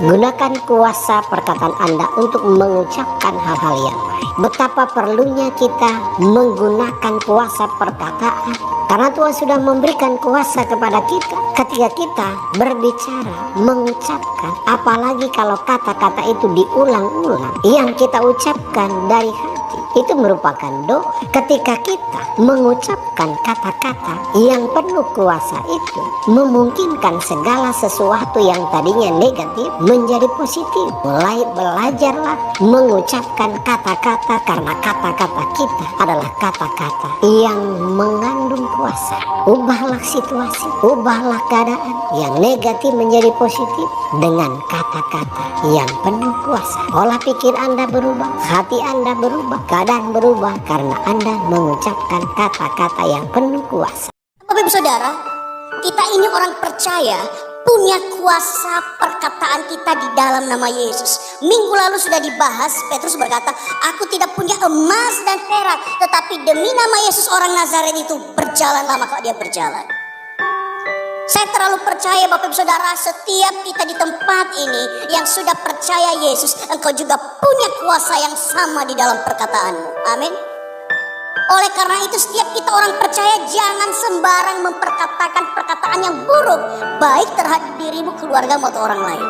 Gunakan kuasa perkataan Anda untuk mengucapkan hal-hal yang baik. Betapa perlunya kita menggunakan kuasa perkataan, karena Tuhan sudah memberikan kuasa kepada kita ketika kita berbicara, mengucapkan. Apalagi kalau kata-kata itu diulang-ulang, yang kita ucapkan dari hati, itu merupakan doa. Ketika kita mengucapkan kata-kata yang penuh kuasa itu, memungkinkan segala sesuatu yang tadinya negatif menjadi positif. Mulai belajarlah mengucapkan kata-kata, karena kata-kata kita adalah kata-kata yang mengandung kuasa. Ubahlah situasi, ubahlah keadaan yang negatif menjadi positif dengan kata-kata yang penuh kuasa. Pola pikir Anda berubah, hati Anda berubah, keadaan berubah karena Anda mengucapkan kata-kata yang penuh kuasa. Bapak Ibu Saudara, kita ini orang percaya punya kuasa perkataan kita di dalam nama Yesus. Minggu lalu sudah dibahas, Petrus berkata, aku tidak punya emas dan perak, tetapi demi nama Yesus orang Nazaret itu berjalanlah, maka dia berjalan. Saya terlalu percaya Bapak Ibu Saudara, setiap kita di tempat ini yang sudah percaya Yesus, engkau juga punya kuasa yang sama di dalam perkataanmu. Amin. Oleh karena itu setiap kita orang percaya jangan sembarang memperkatakan perkataan yang buruk, baik terhadap dirimu, keluargamu atau orang lain.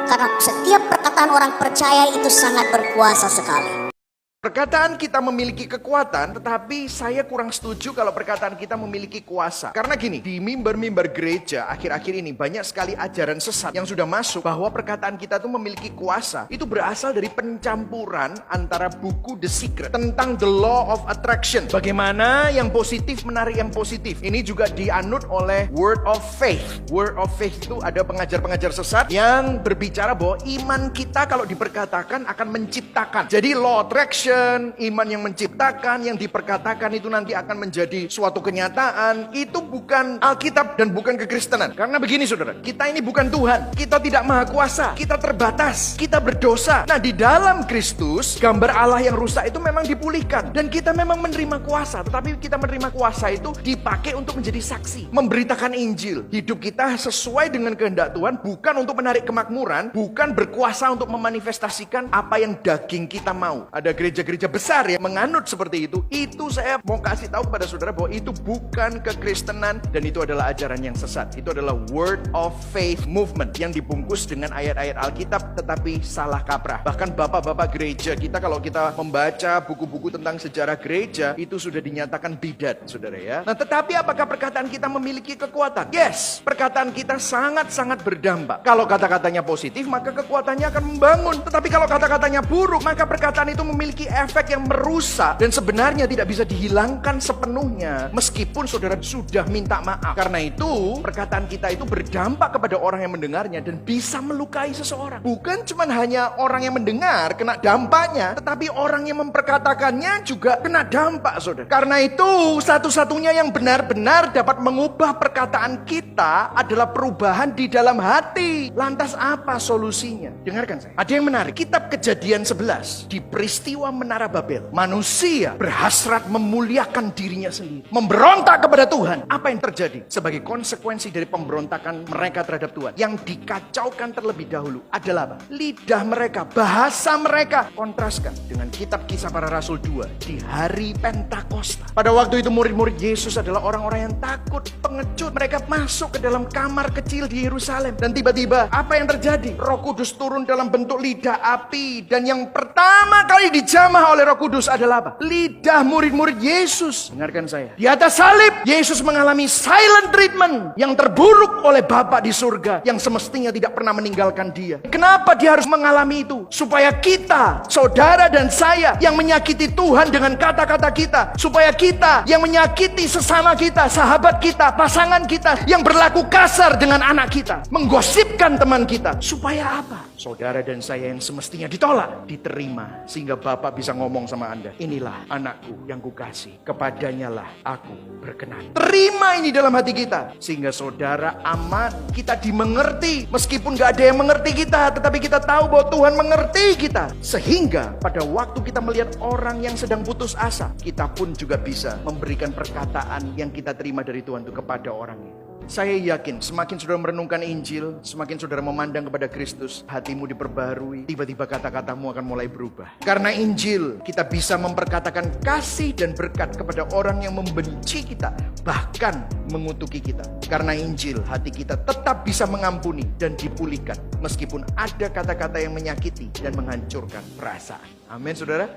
Karena setiap perkataan orang percaya itu sangat berkuasa sekali. Perkataan kita memiliki kekuatan, tetapi saya kurang setuju kalau perkataan kita memiliki kuasa. Karena gini, di mimbar-mimbar gereja akhir-akhir ini banyak sekali ajaran sesat yang sudah masuk bahwa perkataan kita itu memiliki kuasa. Itu berasal dari pencampuran antara buku The Secret tentang the law of attraction. Bagaimana yang positif menarik yang positif. Ini juga dianut oleh word of faith. Word of faith itu ada pengajar-pengajar sesat yang berbicara bahwa iman kita kalau diperkatakan akan menciptakan. Jadi law attraction, iman yang menciptakan, yang diperkatakan itu nanti akan menjadi suatu kenyataan. Itu bukan Alkitab dan bukan kekristenan. Karena begini saudara, kita ini bukan Tuhan, kita tidak maha kuasa, kita terbatas, kita berdosa. Nah di dalam Kristus, gambar Allah yang rusak itu memang dipulihkan. Dan kita memang menerima kuasa, tetapi kita menerima kuasa itu dipakai untuk menjadi saksi, memberitakan Injil. Hidup kita sesuai dengan kehendak Tuhan, bukan untuk menarik kemakmuran, bukan berkuasa untuk memanifestasikan apa yang daging kita mau. Ada gereja besar yang menganut seperti itu saya mau kasih tahu kepada saudara bahwa itu bukan kekristenan dan itu adalah ajaran yang sesat. Itu adalah word of faith movement yang dibungkus dengan ayat-ayat Alkitab tetapi salah kaprah. Bahkan bapak-bapak gereja kita, kalau kita membaca buku-buku tentang sejarah gereja, itu sudah dinyatakan bidat, saudara ya. Nah tetapi apakah perkataan kita memiliki kekuatan? Yes, perkataan kita sangat-sangat berdampak. Kalau kata-katanya positif, maka kekuatannya akan membangun. Tetapi kalau kata-katanya buruk, maka perkataan itu memiliki efek yang merusak dan sebenarnya tidak bisa dihilangkan sepenuhnya meskipun saudara sudah minta maaf. Karena itu perkataan kita itu berdampak kepada orang yang mendengarnya dan bisa melukai seseorang. Bukan cuma hanya orang yang mendengar kena dampaknya, tetapi orang yang memperkatakannya juga kena dampak saudara. Karena itu satu-satunya yang benar-benar dapat mengubah perkataan kita adalah perubahan di dalam hati. Lantas apa solusinya? Dengarkan saya, ada yang menarik. Kitab Kejadian 11, di peristiwa Menara Babel, manusia berhasrat memuliakan dirinya sendiri, memberontak kepada Tuhan. Apa yang terjadi sebagai konsekuensi dari pemberontakan mereka terhadap Tuhan? Yang dikacaukan terlebih dahulu adalah apa? Lidah mereka, bahasa mereka. Kontraskan dengan kitab Kisah Para Rasul 2 di hari Pentakosta. Pada waktu itu murid-murid Yesus adalah orang-orang yang takut, pengecut. Mereka masuk ke dalam kamar kecil di Yerusalem dan tiba-tiba apa yang terjadi? Roh Kudus turun dalam bentuk lidah api, dan yang pertama kali dijamah oleh Roh Kudus adalah apa? Lidah murid-murid Yesus. Dengarkan saya. Di atas salib, Yesus mengalami silent treatment yang terburuk oleh Bapa di surga yang semestinya tidak pernah meninggalkan dia. Kenapa dia harus mengalami itu? Supaya kita, saudara dan saya yang menyakiti Tuhan dengan kata-kata kita, supaya kita yang menyakiti sesama kita, sahabat kita, pasangan kita, yang berlaku kasar dengan anak kita, menggosipkan teman kita, supaya apa? Saudara dan saya yang semestinya ditolak, diterima, sehingga Bapak bisa ngomong sama Anda, inilah anakku yang kukasih, kepadanya lah aku berkenan. Terima ini dalam hati kita, sehingga saudara aman, kita dimengerti, meskipun gak ada yang mengerti kita, tetapi kita tahu bahwa Tuhan mengerti kita, sehingga pada waktu kita melihat orang yang sedang putus asa, kita pun juga bisa memberikan perkataan yang kita terima dari Tuhan itu kepada orang itu. Saya yakin semakin saudara merenungkan Injil, semakin saudara memandang kepada Kristus, hatimu diperbarui, tiba-tiba kata-katamu akan mulai berubah. Karena Injil, kita bisa memperkatakan kasih dan berkat kepada orang yang membenci kita, bahkan mengutuki kita. Karena Injil, hati kita tetap bisa mengampuni dan dipulihkan, meskipun ada kata-kata yang menyakiti dan menghancurkan perasaan. Amin, saudara.